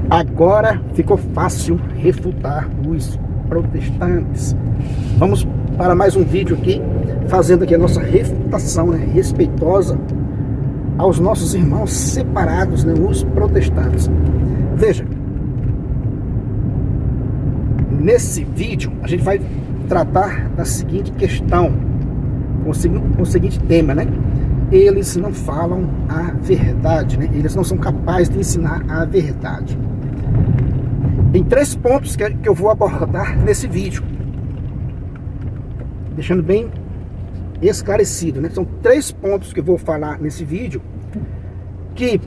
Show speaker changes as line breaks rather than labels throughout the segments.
Agora ficou fácil refutar os protestantes. Vamos para mais um vídeo aqui, fazendo aqui a nossa refutação, né, respeitosa aos nossos irmãos separados, né, os protestantes. Veja, nesse vídeo a gente vai tratar da seguinte questão, com o seguinte tema, né? Eles não falam a verdade, né? Eles não são capazes de ensinar a verdade. Em 3 pontos que eu vou abordar nesse vídeo, deixando bem esclarecido, né? São 3 pontos que eu vou falar nesse vídeo, que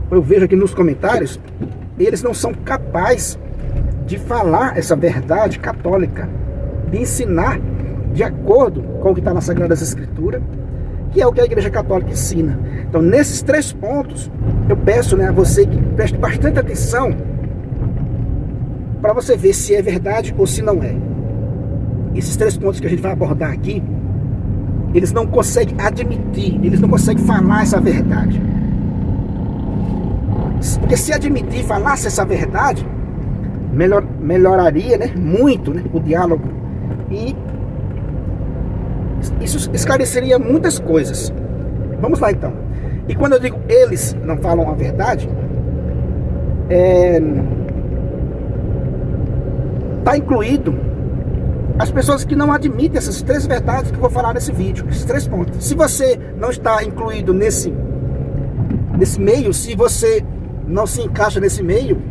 eu vejo aqui nos comentários, eles não são capazes de falar essa verdade católica, de ensinar de acordo com o que está nas Sagradas Escrituras, que é o que a Igreja Católica ensina. Então, nesses 3 pontos, eu peço, né, a você que preste bastante atenção para você ver se é verdade ou se não é. Esses 3 pontos que a gente vai abordar aqui, eles não conseguem admitir, eles não conseguem falar essa verdade. Porque se admitir e falasse essa verdade, melhoraria, né, muito, né, o diálogo, e isso esclareceria muitas coisas. Vamos lá então. E quando eu digo eles não falam a verdade, está incluído as pessoas que não admitem essas 3 verdades que eu vou falar nesse vídeo, esses 3 pontos. Se você não está incluído nesse meio, se você não se encaixa nesse meio,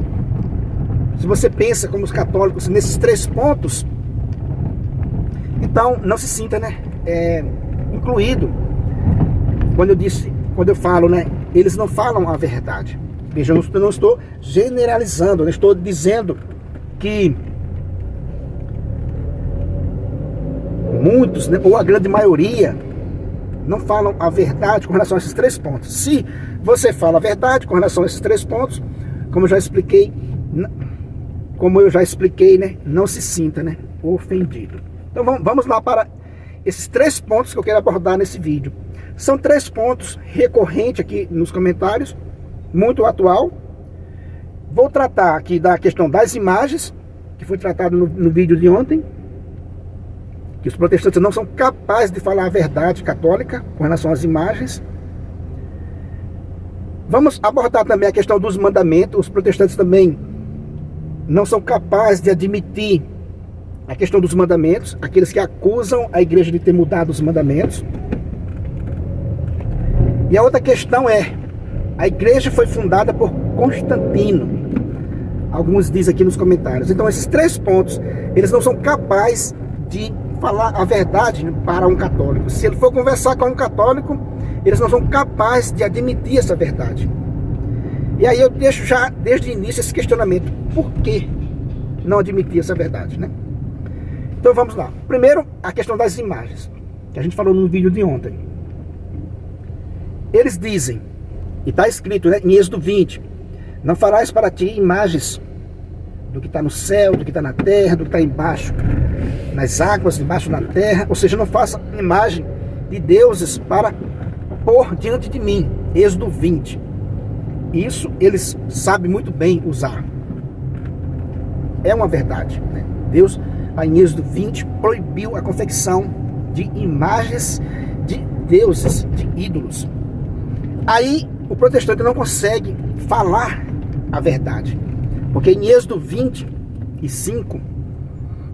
se você pensa como os católicos nesses 3 pontos, então não se sinta, né, incluído quando eu falo, né, eles não falam a verdade. Veja, eu não estou generalizando, eu estou dizendo que muitos, né, ou a grande maioria, não falam a verdade com relação a esses 3 pontos. Se você fala a verdade com relação a esses 3 pontos, como eu já expliquei, né, não se sinta, né, ofendido. Então vamos lá para esses 3 pontos que eu quero abordar nesse vídeo. São 3 pontos recorrentes aqui nos comentários, muito atual. Vou tratar aqui da questão das imagens, que foi tratado no vídeo de ontem, que os protestantes não são capazes de falar a verdade católica com relação às imagens. Vamos abordar também a questão dos mandamentos. Os protestantes também não são capazes de admitir a questão dos mandamentos, aqueles que acusam a igreja de ter mudado os mandamentos. E a outra questão é, a igreja foi fundada por Constantino. Alguns dizem aqui nos comentários. Então esses 3 pontos, eles não são capazes de falar a verdade para um católico. Se ele for conversar com um católico, eles não são capazes de admitir essa verdade. E aí eu deixo já desde o início esse questionamento: por que não admitir essa verdade, né? Então vamos lá. Primeiro, a questão das imagens, que a gente falou no vídeo de ontem. Eles dizem, e está escrito, né, em Êxodo 20, não farás para ti imagens do que está no céu, do que está na terra, do que está embaixo, nas águas, embaixo na terra. Ou seja, não faça imagem de deuses para pôr diante de mim. Êxodo 20. Isso eles sabem muito bem usar. É uma verdade, né? Deus, em Êxodo 20, proibiu a confecção de imagens de deuses, de ídolos. Aí o protestante não consegue falar a verdade, porque em Êxodo 25,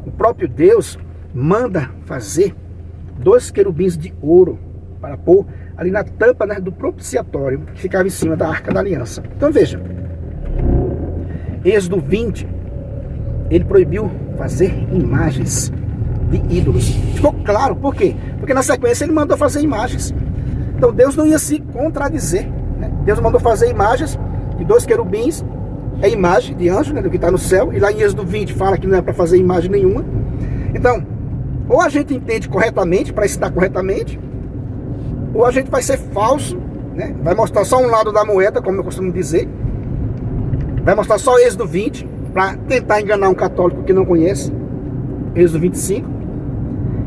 o próprio Deus manda fazer 2 querubins de ouro para pôr ali na tampa, né, do propiciatório, que ficava em cima da Arca da Aliança. Então veja, Êxodo 20, ele proibiu fazer imagens de ídolos. Ficou claro, por quê? Porque na sequência ele mandou fazer imagens. Então Deus não ia se contradizer, né? Deus mandou fazer imagens de 2 querubins, é imagem de anjo, né, do que está no céu, e lá em Êxodo 20 fala que não é para fazer imagem nenhuma. Então, ou a gente entende corretamente, para ensinar corretamente, ou a gente vai ser falso, né? Vai mostrar só um lado da moeda, como eu costumo dizer, vai mostrar só Êxodo 20, para tentar enganar um católico que não conhece Êxodo 25.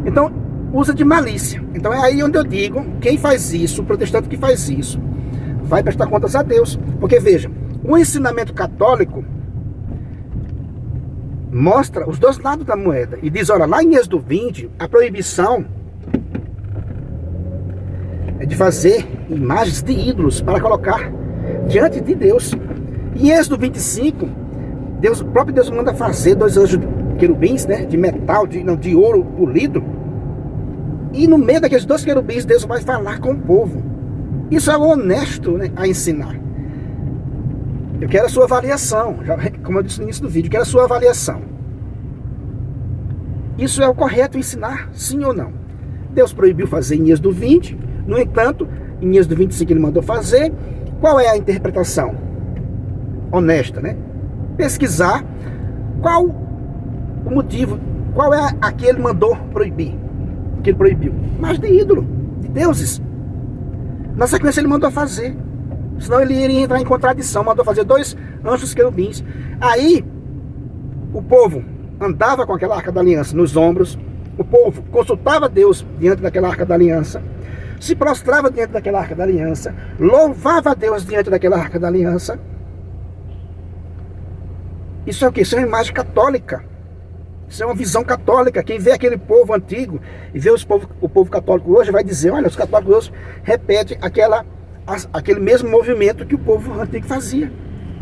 Então usa de malícia. Então é aí onde eu digo, quem faz isso, o protestante que faz isso, vai prestar contas a Deus. Porque veja, o ensinamento católico mostra os dois lados da moeda. E diz, olha, lá em Êxodo 20, a proibição é de fazer imagens de ídolos para colocar diante de Deus. Em Êxodo 25, o próprio Deus manda fazer 2 anjos querubins, né, de metal, de ouro polido. E no meio daqueles 2 querubins, Deus vai falar com o povo. Isso é honesto, né, a ensinar. Eu quero a sua avaliação, como eu disse no início do vídeo, eu quero a sua avaliação. Isso é o correto ensinar, sim ou não? Deus proibiu fazer em Êxodo 20, no entanto, em Êxodo 25 ele mandou fazer. Qual é a interpretação honesta, né? Pesquisar qual o motivo, qual é a que ele mandou proibir, que ele proibiu. Mas de ídolo, de deuses. Na sequência ele mandou fazer. Senão ele iria entrar em contradição. Mandou fazer 2 anjos querubins. Aí o povo andava com aquela arca da aliança nos ombros. O povo consultava Deus diante daquela arca da aliança. Se prostrava diante daquela arca da aliança. Louvava a Deus diante daquela arca da aliança. Isso é o que? Isso é uma imagem católica. Isso é uma visão católica. Quem vê aquele povo antigo e vê o povo católico hoje vai dizer, olha, os católicos hoje repetem aquele mesmo movimento que o povo antigo fazia.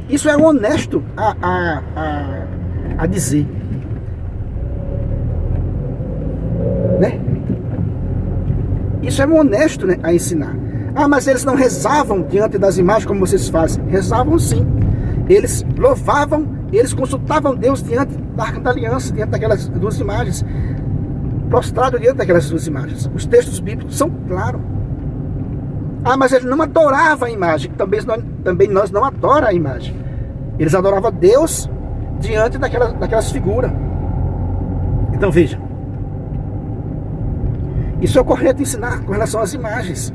Isso é honesto a dizer, né? Isso é honesto, né, a ensinar. Ah, mas eles não rezavam diante das imagens como vocês fazem. Rezavam sim. Eles louvavam, eles consultavam Deus diante da Arca da Aliança, diante daquelas 2 imagens, prostrado diante daquelas 2 imagens. Os textos bíblicos são claros. Ah, mas eles não adoravam a imagem. Também nós não adoramos a imagem. Eles adoravam Deus diante daquelas figuras. Então veja, isso é o correto ensinar com relação às imagens.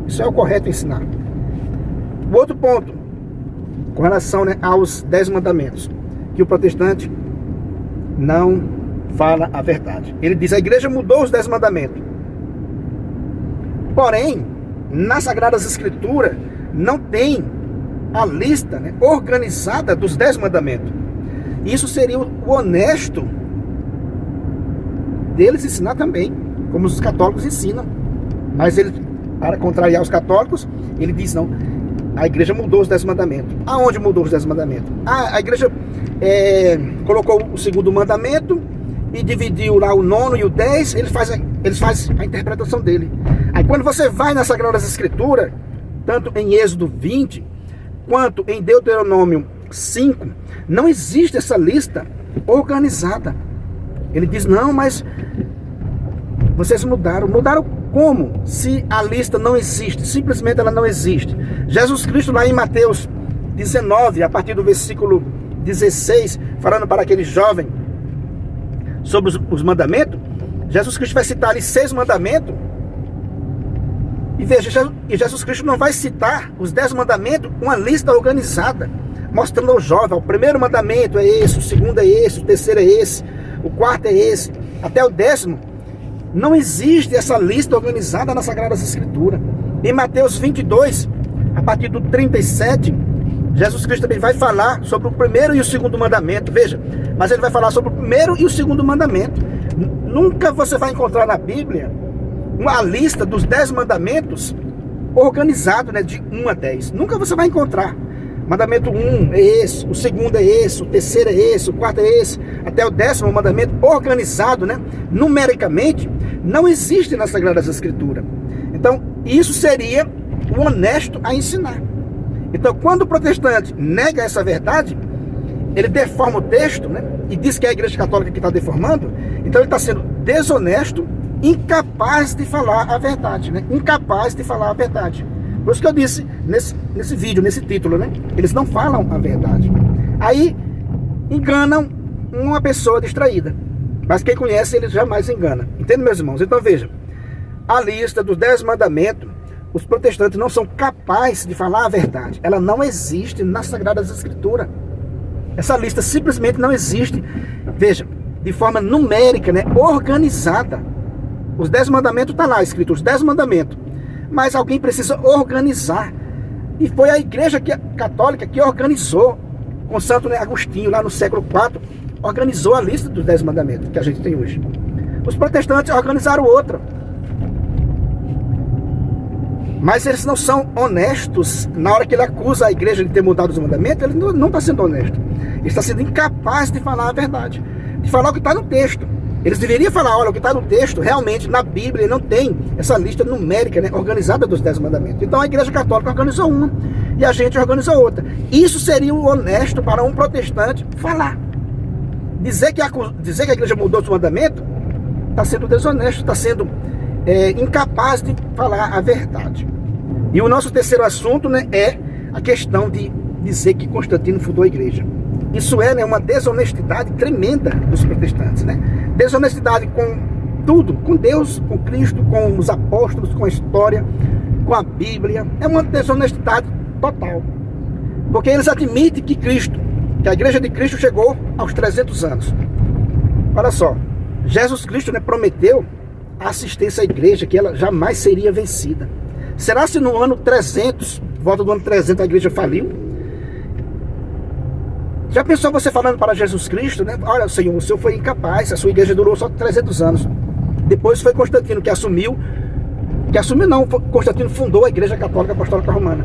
Isso é o correto ensinar. O outro ponto, com relação, né, aos 10 mandamentos, que o protestante não fala a verdade. Ele diz, a igreja mudou os 10 mandamentos. Porém, nas Sagradas Escrituras não tem a lista, né, organizada dos 10 mandamentos. Isso seria o honesto deles ensinar também, como os católicos ensinam. Mas ele, para contrariar os católicos, ele diz, não, a igreja mudou os 10 mandamentos. Aonde mudou os 10 mandamentos? A igreja colocou o 2º mandamento e dividiu lá o 9º e o 10. Eles fazem a interpretação dele. Aí quando você vai nas Sagradas Escrituras, tanto em Êxodo 20, quanto em Deuteronômio 5, não existe essa lista organizada. Ele diz, não, mas vocês mudaram. Mudaram como? Se a lista não existe, simplesmente ela não existe. Jesus Cristo lá em Mateus 19, a partir do versículo 16, falando para aquele jovem sobre os mandamentos, Jesus Cristo vai citar ali 6 mandamentos. E veja, Jesus Cristo não vai citar os 10 mandamentos, uma lista organizada, mostrando ao jovem, o primeiro mandamento é esse, o segundo é esse, o terceiro é esse, o quarto é esse, até o 10º. Não existe essa lista organizada nas Sagradas Escrituras. Em Mateus 22, a partir do 37, Jesus Cristo também vai falar sobre o primeiro e o segundo mandamento. Veja, mas ele vai falar sobre o primeiro e o segundo mandamento. Nunca você vai encontrar na Bíblia uma lista dos 10 mandamentos organizado, né, de 1 a 10. Nunca você vai encontrar. Mandamento 1 é esse, o segundo é esse, o terceiro é esse, o quarto é esse, até o 10º mandamento organizado, né, numericamente, não existe nas Sagradas Escrituras. Então, isso seria o honesto a ensinar. Então, quando o protestante nega essa verdade, ele deforma o texto, né, e diz que é a Igreja Católica que está deformando, então ele está sendo desonesto, incapaz de falar a verdade, né, incapaz de falar a verdade. Por isso que eu disse nesse vídeo, nesse título, né? Eles não falam a verdade. Aí enganam uma pessoa distraída. Mas quem conhece, ele jamais engana. Entende, meus irmãos? Então veja, a lista dos 10 mandamentos, os protestantes não são capazes de falar a verdade. Ela não existe nas Sagradas Escrituras. Essa lista simplesmente não existe. Veja, de forma numérica, né? Organizada. Os 10 mandamentos estão lá escritos, os 10 mandamentos. Mas alguém precisa organizar E foi a igreja católica que organizou, com Santo Agostinho, lá no século IV, organizou a lista dos 10 mandamentos que a gente tem hoje. Os protestantes organizaram outra. Mas eles não são honestos. Na hora que ele acusa a igreja de ter mudado os mandamentos, ele não está sendo honesto. Ele está sendo incapaz de falar a verdade, de falar o que está no texto. Eles deveriam falar, olha, o que está no texto, realmente, na Bíblia, não tem essa lista numérica, né, organizada dos 10 mandamentos. Então a igreja católica organizou uma e a gente organizou outra. Isso seria o honesto para um protestante falar. Dizer que a igreja mudou os mandamentos está sendo desonesto, está sendo incapaz de falar a verdade. E o nosso terceiro assunto, né, é a questão de dizer que Constantino fundou a igreja. Isso é, né, uma desonestidade tremenda dos protestantes, né? Desonestidade com tudo, com Deus, com Cristo, com os apóstolos, com a história, com a Bíblia. É uma desonestidade total. Porque eles admitem que a igreja de Cristo chegou aos 300 anos. Olha só, Jesus Cristo, né, prometeu a assistência à igreja, que ela jamais seria vencida. Será se no ano 300, volta do ano 300, a igreja faliu? Já pensou você falando para Jesus Cristo, né? Olha, Senhor, o Senhor foi incapaz, a sua igreja durou só 300 anos. Depois foi Constantino que assumiu não, Constantino fundou a Igreja Católica Apostólica Romana.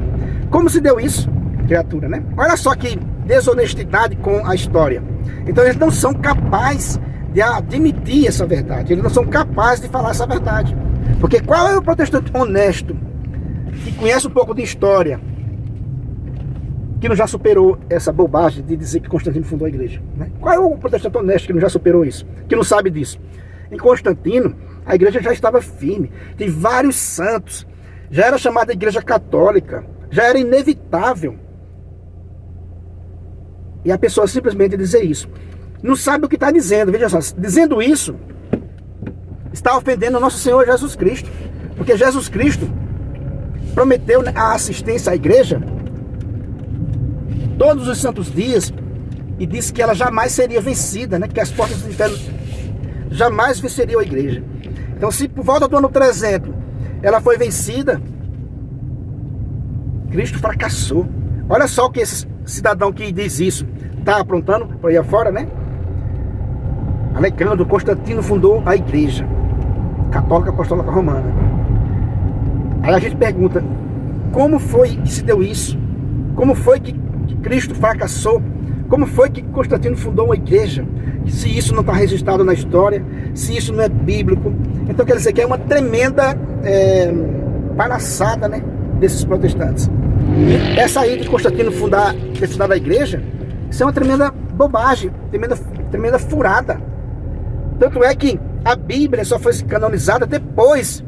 Como se deu isso, criatura, né? Olha só que desonestidade com a história. Então eles não são capazes de admitir essa verdade, eles não são capazes de falar essa verdade. Porque qual é o protestante honesto, que conhece um pouco de história, que não já superou essa bobagem de dizer que Constantino fundou a igreja, né? Qual é o protestante honesto que não já superou isso, que não sabe disso? Em Constantino, a igreja já estava firme, tem vários santos, já era chamada igreja católica, já era inevitável. E a pessoa simplesmente dizer isso, não sabe o que está dizendo. Veja só, dizendo isso, está ofendendo o nosso Senhor Jesus Cristo, porque Jesus Cristo prometeu a assistência à igreja todos os santos dias, e disse que ela jamais seria vencida, né? Que as portas do inferno jamais venceriam a igreja. Então, se por volta do ano 300 ela foi vencida, Cristo fracassou. Olha só o que esse cidadão que diz isso está aprontando por aí afora, né? Alegando, Constantino fundou a igreja Católica Apostólica Romana. Aí a gente pergunta, como foi que se deu isso? Como foi que Cristo fracassou? Como foi que Constantino fundou uma igreja? Se isso não está registrado na história, se isso não é bíblico, então quer dizer que é uma tremenda palhaçada, né, desses protestantes. E essa aí de Constantino ter fundado a igreja, isso é uma tremenda bobagem, tremenda furada. Tanto é que a Bíblia só foi canonizada depois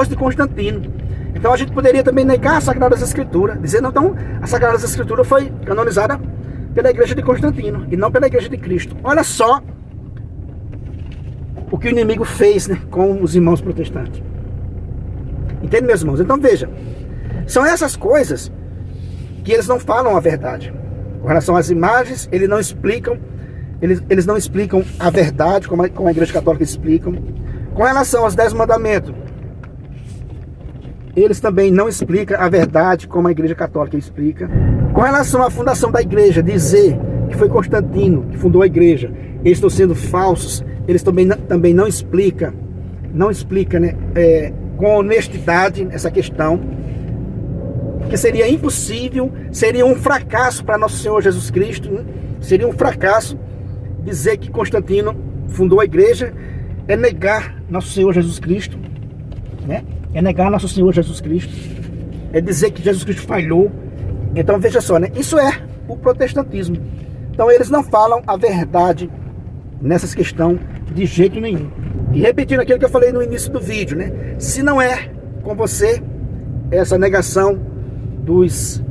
de Constantino. Então a gente poderia também negar as Sagradas Escrituras, dizendo, não, então a Sagradas Escrituras foi canonizada pela igreja de Constantino e não pela igreja de Cristo. Olha só o que o inimigo fez, né, com os irmãos protestantes. Entende, meus irmãos? Então veja, são essas coisas que eles não falam a verdade. Com relação às imagens, eles não explicam a verdade como a igreja católica explica. Com relação aos 10 mandamentos, eles também não explicam a verdade como a igreja católica explica. Com relação à fundação da igreja, dizer que foi Constantino que fundou a igreja, eles estão sendo falsos, eles também não explicam, né, com honestidade essa questão, porque seria impossível, seria um fracasso para nosso Senhor Jesus Cristo, né? Seria um fracasso dizer que Constantino fundou a igreja, é negar nosso Senhor Jesus Cristo, né? É negar nosso Senhor Jesus Cristo, é dizer que Jesus Cristo falhou. Então veja só, né? Isso é o protestantismo. Então eles não falam a verdade nessas questões de jeito nenhum. E repetindo aquilo que eu falei no início do vídeo, né? Se não é com você essa negação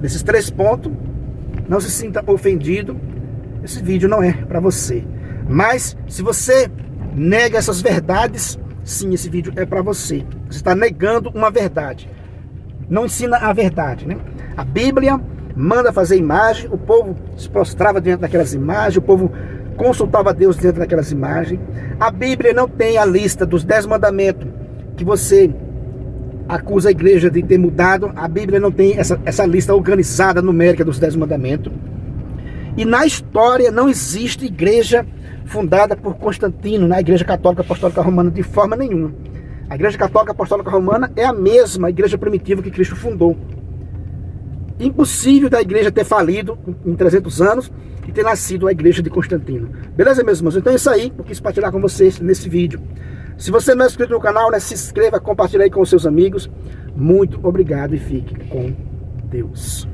desses 3 pontos, não se sinta ofendido, esse vídeo não é para você. Mas se você nega essas verdades, sim, esse vídeo é para você. Você está negando uma verdade. Não ensina a verdade, né? A Bíblia manda fazer imagem, o povo se prostrava diante daquelas imagens, o povo consultava Deus diante daquelas imagens. A Bíblia não tem a lista dos 10 mandamentos que você acusa a igreja de ter mudado. A Bíblia não tem essa lista organizada, numérica dos 10 mandamentos. E na história não existe igreja fundada por Constantino, na Igreja Católica Apostólica Romana, de forma nenhuma. A Igreja Católica Apostólica Romana é a mesma igreja primitiva que Cristo fundou. Impossível da igreja ter falido em 300 anos e ter nascido a igreja de Constantino. Beleza, meus irmãos? Então é isso aí, eu quis partilhar com vocês nesse vídeo. Se você não é inscrito no canal, né, se inscreva, compartilhe aí com os seus amigos. Muito obrigado e fique com Deus.